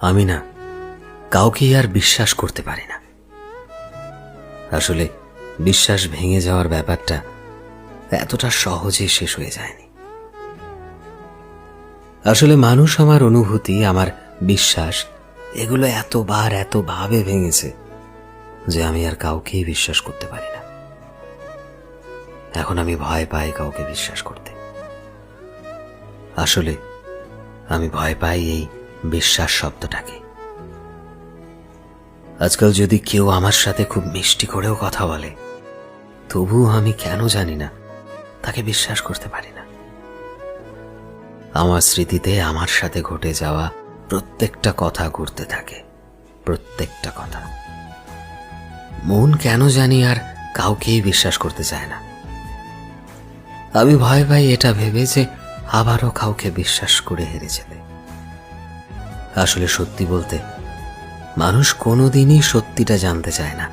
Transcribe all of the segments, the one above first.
আমি না কাউকেই আর বিশ্বাস করতে পারি না। আসলে বিশ্বাস ভেঙে যাওয়ার ব্যাপারটা এতটা সহজে শেষ হয়ে যায়নি। আসলে মানুষ, আমার অনুভূতি, আমার বিশ্বাস, এগুলো এতভাবে ভেঙেছে যে আমি আর কাউকেই বিশ্বাস করতে পারি না। এখন আমি ভয় পাই কাউকে বিশ্বাস করতে। আসলে আমি ভয় পাই এই বিশ্বাস শব্দটাকে। আজকাল যদি কেউ আমার সাথে খুব মিষ্টি করেও কথা বলে, তবুও আমি কেন জানি না তাকে বিশ্বাস করতে পারি না। আমার স্মৃতিতে আমার সাথে ঘটে যাওয়া প্রত্যেকটা কথা ঘুরতে থাকে, প্রত্যেকটা কথা। মন কেন জানি আর কাউকেই বিশ্বাস করতে চায় না। আমি ভয় পাই এটা ভেবে যে আবারও কাউকে বিশ্বাস করে হেরে যেতে। আসলে সত্যি বলতে, মানুষ কোনোদিনই সত্যিটা জানতে চায় না।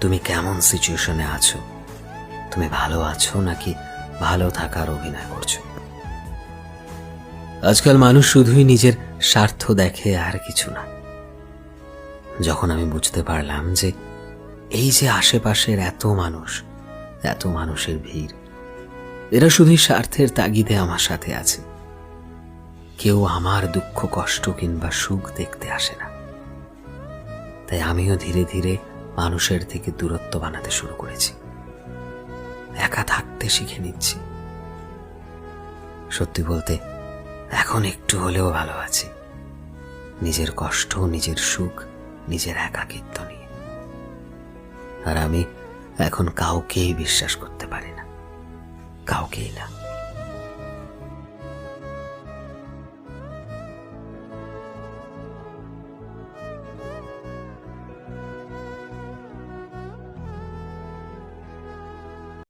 তুমি কেমন সিচুয়েশনে আছো, তুমি ভালো আছো নাকি ভালো থাকার অভিনয় করছো। আজকাল মানুষ শুধুই নিজের স্বার্থ দেখে, আর কিছু না। যখন আমি বুঝতে পারলাম যে এই যে আশেপাশের এত মানুষের ভিড়, এরা শুধুই স্বার্থের তাগিদে আমার সাথে আছে। কেউ আমার দুঃখ, কষ্ট কিংবা সুখ দেখতে আসে না। তাই আমিও ধীরে ধীরে মানুষের থেকে দূরত্ব বানাতে শুরু করেছি। একা থাকতে শিখে নিচ্ছি। সত্যি বলতে, এখন একটু হলেও ভালো আছি, নিজের কষ্ট, নিজের সুখ, নিজের একাকিত্ব নিয়ে। আর আমি এখন কাউকেই বিশ্বাস করতে পারি না, কাউকেই না।